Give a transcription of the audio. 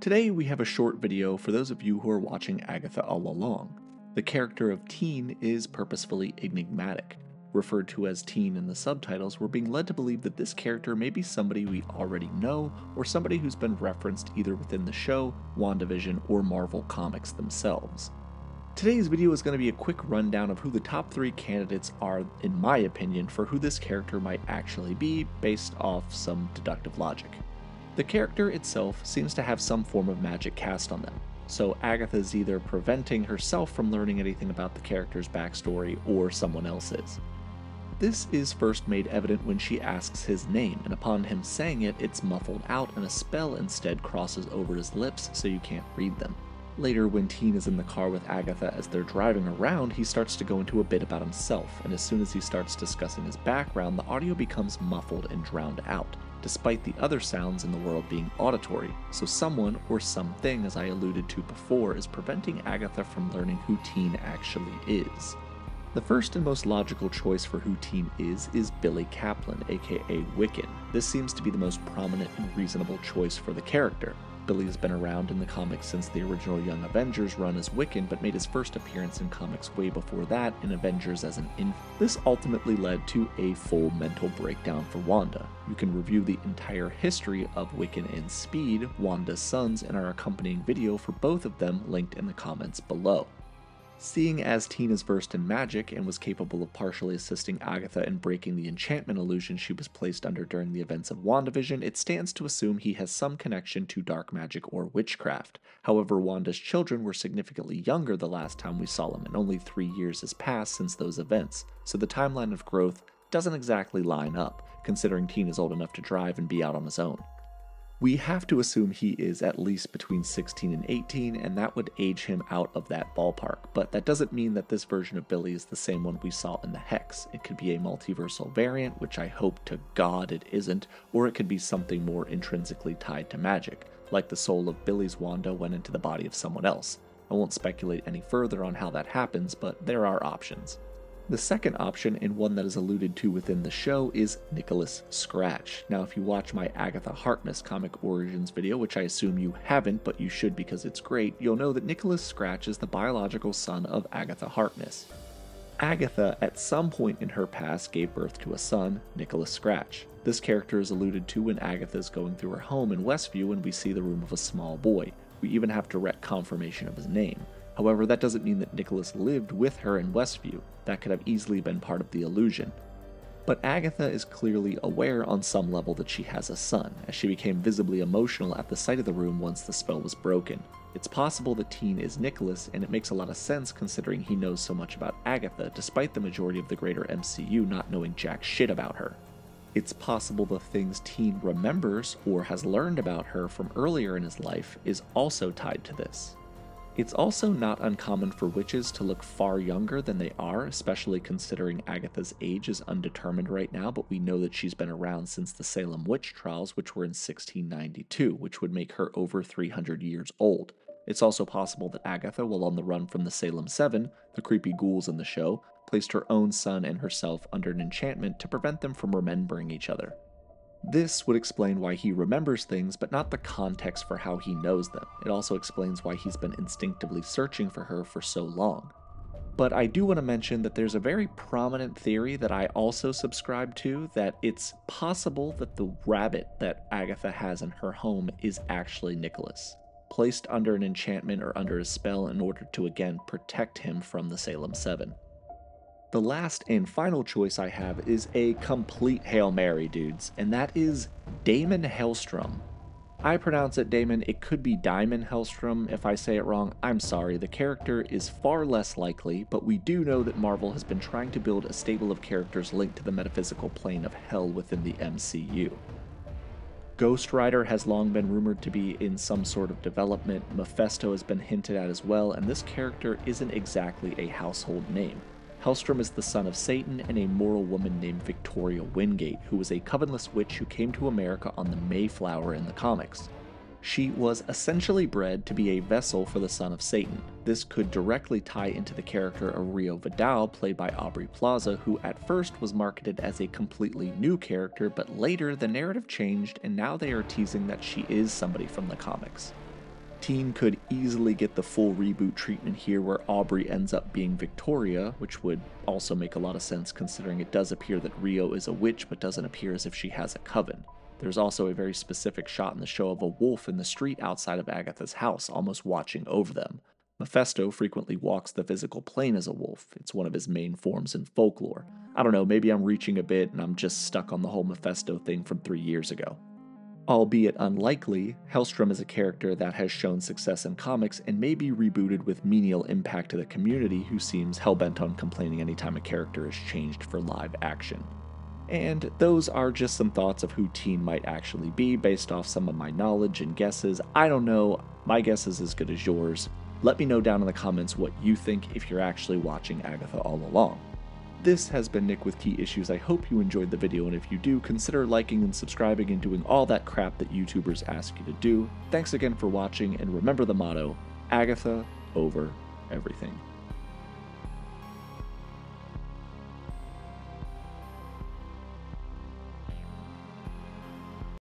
Today we have a short video for those of you who are watching Agatha All Along. The character of Teen is purposefully enigmatic. Referred to as Teen in the subtitles, we're being led to believe that this character may be somebody we already know, or somebody who's been referenced either within the show, WandaVision, or Marvel Comics themselves. Today's video is going to be a quick rundown of who the top 3 candidates are, in my opinion, for who this character might actually be, based off some deductive logic. The character itself seems to have some form of magic cast on them, so Agatha is either preventing herself from learning anything about the character's backstory, or someone else is. This is first made evident when she asks his name, and upon him saying it, it's muffled out and a spell instead crosses over his lips so you can't read them. Later, when Teen is in the car with Agatha as they're driving around, he starts to go into a bit about himself, and as soon as he starts discussing his background, the audio becomes muffled and drowned out, despite the other sounds in the world being auditory, so someone, or something as I alluded to before, is preventing Agatha from learning who Teen actually is. The first and most logical choice for who Teen is Billy Kaplan, aka Wiccan. This seems to be the most prominent and reasonable choice for the character. Billy has been around in the comics since the original Young Avengers run as Wiccan, but made his first appearance in comics way before that in Avengers as an infant. This ultimately led to a full mental breakdown for Wanda. You can review the entire history of Wiccan and Speed, Wanda's sons, in our accompanying video for both of them linked in the comments below. Seeing as Teen is versed in magic and was capable of partially assisting Agatha in breaking the enchantment illusion she was placed under during the events of WandaVision, it stands to assume he has some connection to dark magic or witchcraft. However, Wanda's children were significantly younger the last time we saw them, and only 3 years has passed since those events, so the timeline of growth doesn't exactly line up, considering Teen is old enough to drive and be out on his own. We have to assume he is at least between 16 and 18, and that would age him out of that ballpark, but that doesn't mean that this version of Billy is the same one we saw in the Hex. It could be a multiversal variant, which I hope to God it isn't, or it could be something more intrinsically tied to magic, like the soul of Billy's Wanda went into the body of someone else. I won't speculate any further on how that happens, but there are options. The second option, and one that is alluded to within the show, is Nicholas Scratch. Now, if you watch my Agatha Harkness comic origins video, which I assume you haven't, but you should because it's great, you'll know that Nicholas Scratch is the biological son of Agatha Harkness. Agatha, at some point in her past, gave birth to a son, Nicholas Scratch. This character is alluded to when Agatha is going through her home in Westview and we see the room of a small boy. We even have direct confirmation of his name. However, that doesn't mean that Nicholas lived with her in Westview. That could have easily been part of the illusion. But Agatha is clearly aware on some level that she has a son, as she became visibly emotional at the sight of the room once the spell was broken. It's possible that Teen is Nicholas, and it makes a lot of sense considering he knows so much about Agatha, despite the majority of the greater MCU not knowing jack shit about her. It's possible the things Teen remembers or has learned about her from earlier in his life is also tied to this. It's also not uncommon for witches to look far younger than they are, especially considering Agatha's age is undetermined right now, but we know that she's been around since the Salem witch trials, which were in 1692, which would make her over 300 years old. It's also possible that Agatha, while on the run from the Salem Seven, the creepy ghouls in the show, placed her own son and herself under an enchantment to prevent them from remembering each other. This would explain why he remembers things, but not the context for how he knows them. It also explains why he's been instinctively searching for her for so long. But I do want to mention that there's a very prominent theory that I also subscribe to, that it's possible that the rabbit that Agatha has in her home is actually Nicholas, placed under an enchantment or under a spell in order to again protect him from the Salem Seven. The last and final choice I have is a complete Hail Mary, dudes, and that is Damon Hellstrom. I pronounce it Damon, it could be Diamond Hellstrom. If I say it wrong, I'm sorry. The character is far less likely, but we do know that Marvel has been trying to build a stable of characters linked to the metaphysical plane of hell within the MCU. Ghost Rider has long been rumored to be in some sort of development, Mephisto has been hinted at as well, and this character isn't exactly a household name. Hellstrom is the son of Satan and a moral woman named Victoria Wingate, who was a covenless witch who came to America on the Mayflower in the comics. She was essentially bred to be a vessel for the son of Satan. This could directly tie into the character of Rio Vidal, played by Aubrey Plaza, who at first was marketed as a completely new character, but later the narrative changed and now they are teasing that she is somebody from the comics. Teen could easily get the full reboot treatment here where Aubrey ends up being Victoria, which would also make a lot of sense considering it does appear that Rio is a witch but doesn't appear as if she has a coven. There's also a very specific shot in the show of a wolf in the street outside of Agatha's house, almost watching over them. Mephisto frequently walks the physical plane as a wolf. It's one of his main forms in folklore. I don't know, maybe I'm reaching a bit and I'm just stuck on the whole Mephisto thing from 3 years ago. Albeit unlikely, Hellstrom is a character that has shown success in comics and may be rebooted with menial impact to the community who seems hellbent on complaining anytime a character is changed for live action. And those are just some thoughts of who Teen might actually be based off some of my knowledge and guesses. I don't know, my guess is as good as yours. Let me know down in the comments what you think if you're actually watching Agatha All Along. This has been Nick with Key Issues. I hope you enjoyed the video, and if you do, consider liking and subscribing and doing all that crap that YouTubers ask you to do. Thanks again for watching, and remember the motto, Agatha over everything.